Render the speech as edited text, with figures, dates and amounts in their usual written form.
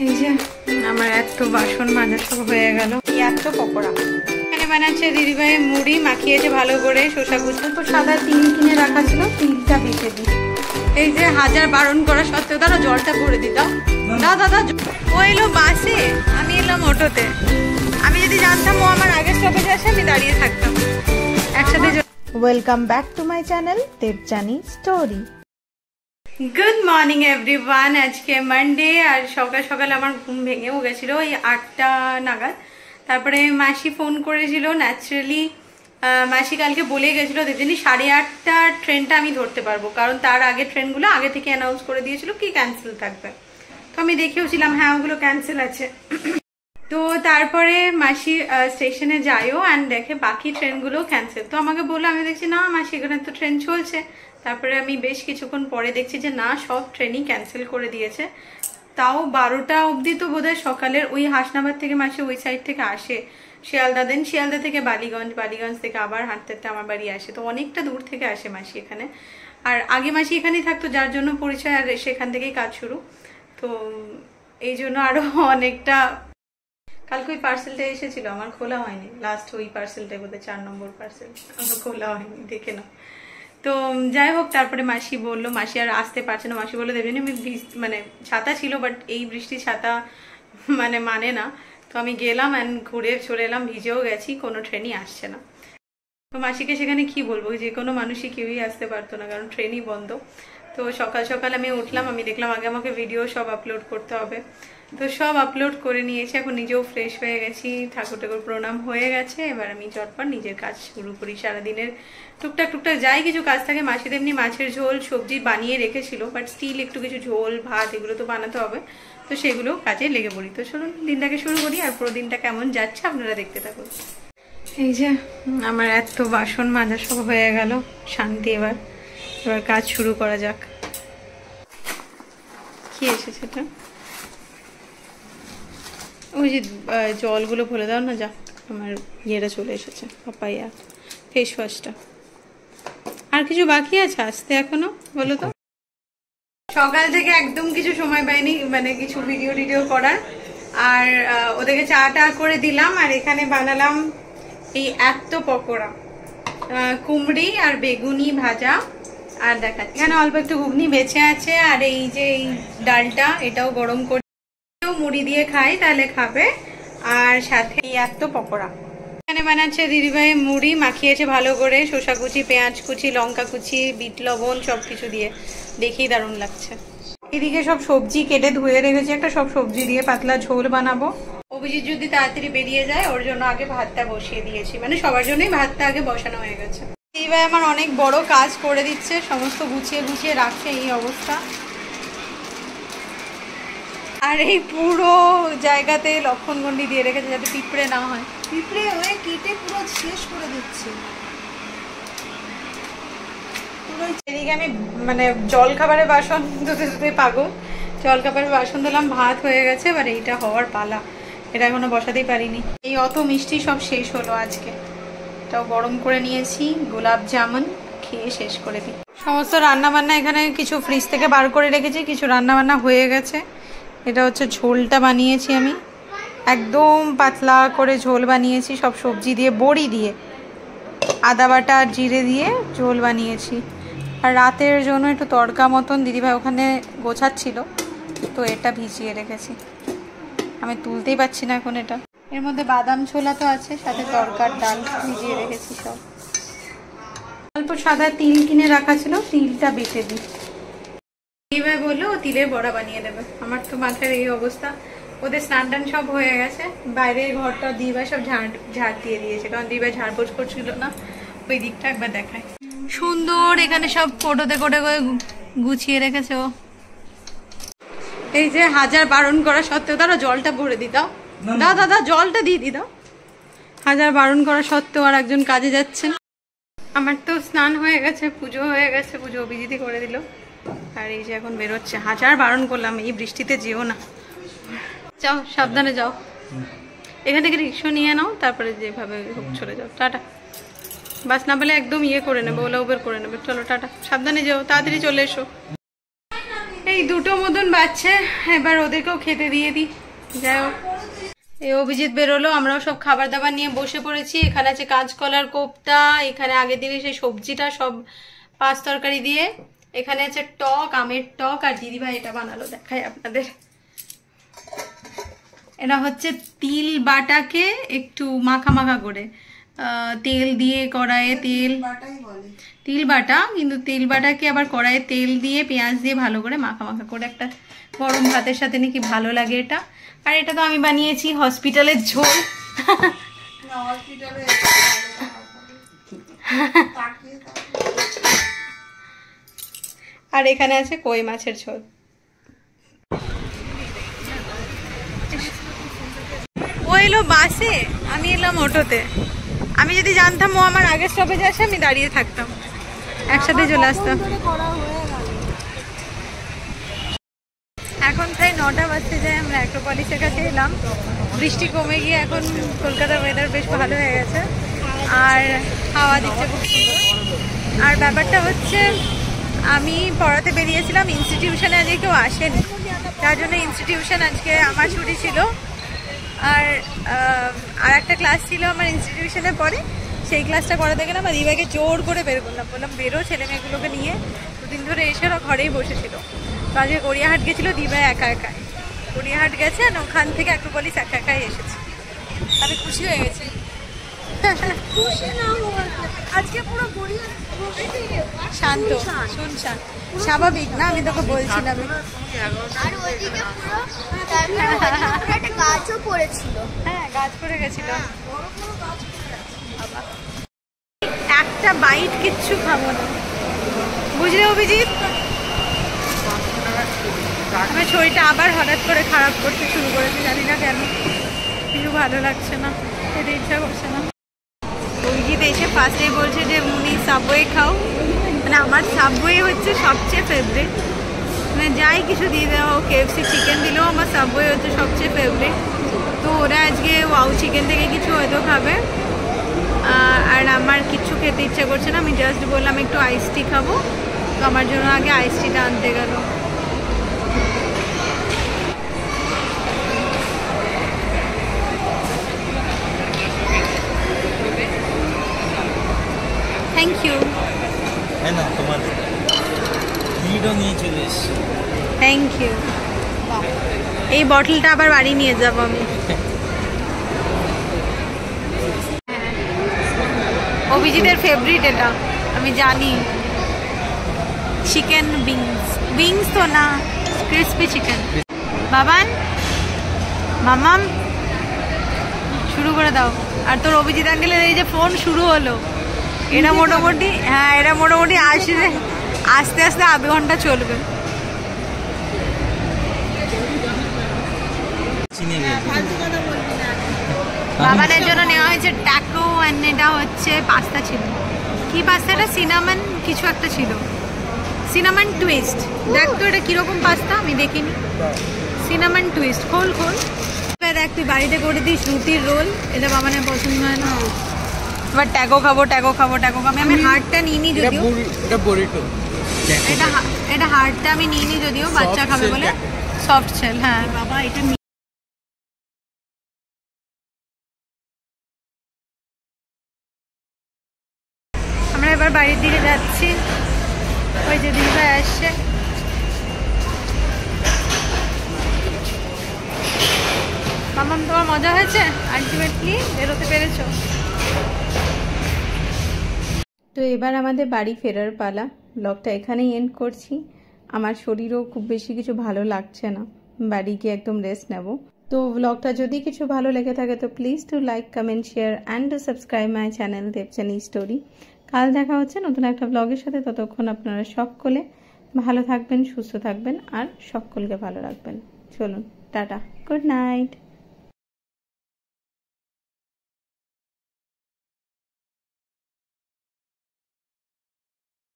এই যে আমার এত বাসন মাজা সব হয়ে গেল। এত পকোড়া এখানে বানাচ্ছে দিদিভাই, মুড়ি মাখিয়েছে ভালো করে, শসা কুচি তো সাদা তিল কিনে রাখা ছিল, তিলটা বেটে দিই। এই যে হাজার বারণ করা সত্ত্বেও দাদা জলটা ভরে দিতাম। দাদা ও এলো বাসে, আমি এলাম অটোতে। আমি যদি জানতাম ও আমার আগের স্টপেজে আসে আমি দাঁড়িয়ে থাকতাম একসাথে। Welcome back to my channel Debjani story. Good morning everyone. আজকে মানডে আর সকাল সকাল আমার ঘুম ভেঙেও গেছিল ওই 8টা নাগাদ। তারপরে মাসি ফোন করেছিল। ন্যাচারালি মাসি কালকে বলে গেছিল দেখছি 8:30টার ট্রেনটা আমি ধরতে পারবো, কারণ তার আগে ট্রেনগুলো আগে থেকে অ্যানাউন্স করে দিয়েছিল কি ক্যান্সেল থাকবে। তো আমি দেখেওছিলাম হ্যাঁ ওগুলো ক্যান্সেল আছে। তো তারপরে মাসি স্টেশনে যায়ও অ্যান্ড দেখে বাকি ট্রেনগুলো ক্যান্সেল। তো আমাকে বললো, আমি দেখছি না মাসি এখানে তো ট্রেন চলছে। তারপরে আমি বেশ কিছুক্ষণ পরে দেখছি যে না সব ট্রেনই ক্যান্সেল করে দিয়েছে। তাও 12টা অবধি তো বোধহয় সকালের ওই হাসনাবাদ থেকে মাসি ওই সাইড থেকে আসে শিয়ালদা, দেন শিয়ালদা থেকে বালিগঞ্জ, বালিগঞ্জ থেকে আবার হাঁটতে আমার বাড়ি আসে। তো অনেকটা দূর থেকে আসে মাসি এখানে। আর আগে মাসি এখানেই থাকতো যার জন্য পরিচয়, আর সেখান থেকেই কাজ শুরু। তো এই জন্য আরো অনেকটা। কালকে ওই পার্সেলটা এসেছিল আমার খোলা হয়নি, লাস্ট ওই পার্সেলটা বোধহয় 4 নম্বর পার্সেল, আমার খোলা হয়নি, দেখে নাও। তো যাই হোক, তারপরে মাসি বললো, মাসি আর আসতে পারছে না। মাসি বললো দেবেন আমি মানে ছাতা ছিল বাট এই বৃষ্টি ছাতা মানে না। তো আমি গেলাম অ্যান্ড ঘুরে চলে এলাম, ভিজেও গেছি, কোনো ট্রেনই আসছে না। তো মাসিকে সেখানে কি বলবো, যে কোনো মানুষই কেউই আসতে পারতো না কারণ ট্রেনই বন্ধ। তো সকাল সকাল আমি উঠলাম, আমি দেখলাম আগে আমাকে ভিডিও সব আপলোড করতে হবে। তো সব আপলোড করে নিয়েছি, এখন নিজেও ফ্রেশ হয়ে গেছি, ঠাকুর ঠাকুর প্রণাম হয়ে গেছে। এবার আমি চটপট নিজের কাজ শুরু করি। সারাদিনের টুকটাক যাই কিছু কাজ থাকে। মাসি তেমনি মাছের ঝোল সবজি বানিয়ে রেখেছিল, বাট স্টিল একটু কিছু ঝোল ভাত এগুলো তো বানাতে হবে। তো সেগুলো কাজে লেগে পড়ি। তো চলুন দিনটাকে শুরু করি, আর পুরো দিনটা কেমন যাচ্ছে আপনারা দেখতে থাকুন। এই যে আমার এত বাসন মাজা সব হয়ে গেল, শান্তি। এবার কাজ শুরু করা যাক। কি এসেছে এটা? ওই যে জলগুলো ভরে দাও না, যাক আমার ইয়েটা চলে এসেছে, পাপাইয়া ফেস ওয়াশটা। আর কিছু বাকি আছে আসতে এখনো, বলো তো? সকাল থেকে একদম কিছু সময় পাইনি মানে কিছু ভিডিও করার। আর ওদেরকে চা করে দিলাম, আর এখানে বানালাম এই এত পকোড়া, কুমড়ি আর বেগুনি ভাজা। আর দেখাচ্ছি এখানে অল্প একটু ঘুগনি বেঁচে আছে। আর এই যে এই ডালটা, এটাও গরম করে মুড়ি দিয়ে খাই তাহলে খাবে। আর সাথে এত পকোড়া এখানে বানাচ্ছে দিদিভাই, মুড়ি মাখিয়েছে ভালো করে, শসা কুচি, পেঁয়াজ কুচি, লঙ্কা কুচি, বিট লবণ সবকিছু দিয়ে, দেখেই দারুণ লাগছে। এদিকে সব সবজি কেটে ধুয়ে রেখেছি, একটা সব সবজি দিয়ে পাতলা ঝোল বানাবো। অভিজিৎ যদি তাড়াতাড়ি বেরিয়ে যায় ওর জন্য আগে ভাতটা বসিয়ে দিয়েছি, মানে সবার জন্যই ভাতটা আগে বসানো হয়ে গেছে। দিদিভাই আমার অনেক বড় কাজ করে দিচ্ছে, সমস্ত গুছিয়ে রাখছে, এই অবস্থা। আর এই পুরো জায়গাতে লক্ষণগন্ডি দিয়ে রেখেছে যাতে পিঁপড়ে না হয়। পিঁপড়ে হয়ে কেটে পুরো শেষ করে দিচ্ছে পুরো। এদিকে আমি মানে জল খাবারের বাসন ধুতে পাগল। জল খাবারের বাসন দিলাম, ভাত হয়ে গেছে, এবার এইটা হওয়ার পালা। এটা এখনো বসাতেই পারিনি। এই অত মিষ্টি সব শেষ হলো আজকে, এটাও গরম করে নিয়েছি। গোলাপ জামুন খেয়ে শেষ করে দিই। সমস্ত রান্না বান্না এখানে কিছু ফ্রিজ থেকে বার করে রেখেছি, কিছু রান্না বান্না হয়ে গেছে। এটা হচ্ছে ঝোলটা বানিয়েছি আমি, একদম পাতলা করে ঝোল বানিয়েছি, সব সবজি দিয়ে, বড়ি দিয়ে, আদা বাটা আর জিরে দিয়ে ঝোল বানিয়েছি। আর রাতের জন্য একটু তড়কা মতন দিদিভাই ওখানে গোছাচ্ছিল, তো এটা ভিজিয়ে রেখেছি। আমি তুলতেই পারছি না এখন এটা। এর মধ্যে বাদাম ছোলা তো আছে, সাথে তড়কার ডাল ভিজিয়ে রেখেছি সব। অল্প সাদা তিল কিনে রাখা ছিল, তিলটা বেটে দিই। দিদিভাই বললো ও তিলের বড়া বানিয়ে দেবে। আমার তো মাথার এই অবস্থা। ওদের স্নান টান সব হয়ে গেছে, বাইরের ঘরটা দিদিভাই সব ঝাড় দিয়ে দিয়েছে, কারণ দিদিভাই ঝাড়পোছ করছিল না। ওই দিকটা একবার দেখায়, সুন্দর এখানে সব কোটোতে করে গুছিয়ে রেখেছে ও। এই যে হাজার বারণ করা সত্ত্বেও, তারা জলটা ভরে দিতাম। দাদা জলটা দিয়ে দিতাম। হাজার বারণ করা সত্ত্বেও আর একজন কাজে যাচ্ছেন। আমার তো স্নান হয়ে গেছে, পুজো হয়ে গেছে, পুজো অভিজিৎই করে দিল। আর এই যে এখন বেরোচ্ছে, হাজার বারণ করলাম এই বৃষ্টিতে যেও না, যাও সাবধানে যাও। এখান থেকে রিক্সা নিয়ে নাও, তারপরে যেভাবে চলে যাও। টাটা। বাস না পেলে একদম ইয়ে করে নেবে, ওলা উবের করে নেবে। চলো টাটা, সাবধানে যাও, তাড়াতাড়ি চলে এসো। এই দুটো মতন বাচ্চা, এবার ওদেরকেও খেতে দিয়ে দিই। যাই হোক, এই অভিজিৎ বেরোলো, আমরাও সব খাবার দাবার নিয়ে বসে পড়েছি। এখানে আছে কাঁচকলার কোপ্তা, এখানে আগের দিনে সেই সবজিটা সব পাঁচ তরকারি দিয়ে, এখানে আছে টক, আমের টক, আর দিদিভাই এটা বানালো, দেখাই আপনাদের। এটা হচ্ছে তিল বাটাকে একটু মাখা মাখা করে তেল দিয়ে কড়াইয়ে তিল বাটা, কিন্তু তিল বাটাকে আবার কড়াইয়ে তেল দিয়ে পেঁয়াজ দিয়ে ভালো করে মাখা মাখা করে একটা গরম ভাতের সাথে নাকি ভালো লাগে এটা। আর এটা তো আমি বানিয়েছি হসপিটালের ঝোল। আর এখানে আছে কই মাছের ঝোল। ও এলো বাসে, আমি এলাম অটোতে। আমি যদি জানতাম ও আমার আগের স্টপেজে আসে, আমি দাঁড়িয়ে থাকতাম, একসাথে চলে আসতাম। এখন প্রায় 9টা বাজতে যায়, আমরা অ্যাক্রোপলিসের কাছে এলাম। বৃষ্টি কমে গিয়ে এখন কলকাতার ওয়েদার বেশ ভালো হয়ে গেছে, আর হাওয়া দিচ্ছে খুব সুন্দর। আর ব্যাপারটা হচ্ছে, আমি পড়াতে বেরিয়েছিলাম, ইনস্টিটিউশনে আজকে কেউ আসেনি, তার জন্য ইনস্টিটিউশন আজকে আমার ছুটি ছিল। আর একটা ক্লাস ছিল আমার ইনস্টিটিউশনে পরে, সেই ক্লাসটা করাতে গেলাম। আর দিদিভাইকে জোর করে বের করলাম, বললাম বেরো, ছেলে মেয়েগুলোকে নিয়ে। দুদিন ধরে এসে ওরা ঘরেই বসেছিল। তো আজকে গড়িয়াহাট গেছিলো দিদিভাই একা একাই, গড়িয়াহাট গেছে, আর ওখান থেকে অ্যাক্রোপলিস একা একাই এসেছে। আমি খুশি হয়ে গেছি। আজকে পুরো শান্ত, শুনশান, স্বাভাবিক না? আমি তোকে বলছিলাম। গাছও পড়েছিল, হ্যাঁ গাছ পড়ে গেছিল। একটা বাইট কিচ্ছু খাবো না, বুঝলে অভিজিৎ? আমার শরীরটা আবার হঠাৎ করে খারাপ করতে শুরু করেছে, জানি না কেন, কিছু ভালো লাগছে না, খেতে ইচ্ছা করছে না। অভিজিৎ এসে ফার্স্টেই বলছে যে মুনি সাবওয়ে খাও, মানে আমার সাবওয়ে হচ্ছে সবচেয়ে ফেভারিট, মানে যাই কিছু দিয়ে দেওয়া, কেএফসি চিকেন দিলেও আমার সাবওয়ে হচ্ছে সবচেয়ে ফেভারিট। তো ওরা আজকে ওয়াও চিকেন থেকে কিছু হয়তো খাবে, আর আমার কিচ্ছু খেতে ইচ্ছা করছে না। আমি জাস্ট বললাম একটু আইস টি খাবো, তো আমার জন্য আগে আইস টিটা আনতে গেল। Thank you. তোমার ভিডিও নিয়ে চলে এসেছি। Thank you. এই বটলটা আবার বাড়ি নিয়ে যাব আমি। অভিজিতের ফেভারিট এটা, আমি জানি। চিকেন বিংস, বিংস তো না, ক্রিসপি চিকেন। বাবান, মামাম, শুরু করে দাও। আর তোর অভিজিৎ আঙ্কেলের এই যে ফোন শুরু হলো, এটা মোটামুটি, হ্যাঁ এটা মোটামুটি আস্তে আস্তে আধ ঘন্টা চলবে। বাবানের জন্য নেওয়া হয়েছে ট্যাকো, অ্যান্ড এটা হচ্ছে পাস্তা ছিল। কি পাস্তাটা? সিনামন কিছু একটা ছিল, সিনামন টুইস্ট। দেখ তো এটা কিরকম পাস্তা, আমি দেখিনি। সিনামন টুইস্ট, খোল খোল। দেখ তুই বাড়িতে করে দিস রুটির রোল, এটা বাবানের পছন্দ হয় না। এবার ট্যাকো খাবো, ট্যাকো খাবো, ট্যাকো খাবো। আমি হাড়টা নিইনি যদিও, এটা হাড়টা আমি নিইনি যদিও, বাচ্চা খাবে বলে। সফট শেল, হ্যাঁ বাবা এটা। আমরা এবার বাড়ির দিকে যাচ্ছি, ওই যে দিদিভাই আসছে। মামাম তোমার মজা হয়েছে? আলটিমেটলি বেরোতে পেরেছো? তো এবার আমাদের বাড়ি ফেরার পালা। ব্লগটা এখানেই এন্ড করছি। আমার শরীরও খুব বেশি কিছু ভালো লাগছে না, বাড়ি গিয়ে একদম রেস্ট নেব। তো ব্লগটা যদি কিছু ভালো লেগে থাকে তো please to like, comment, share and to subscribe my channel দেবচানী স্টোরি। কাল দেখা হচ্ছে নতুন একটা ব্লগের সাথে। ততক্ষণ আপনারা সকলে ভালো থাকবেন, সুস্থ থাকবেন আর সকলকে ভালো রাখবেন। চলুন, টাটা, গুড নাইট।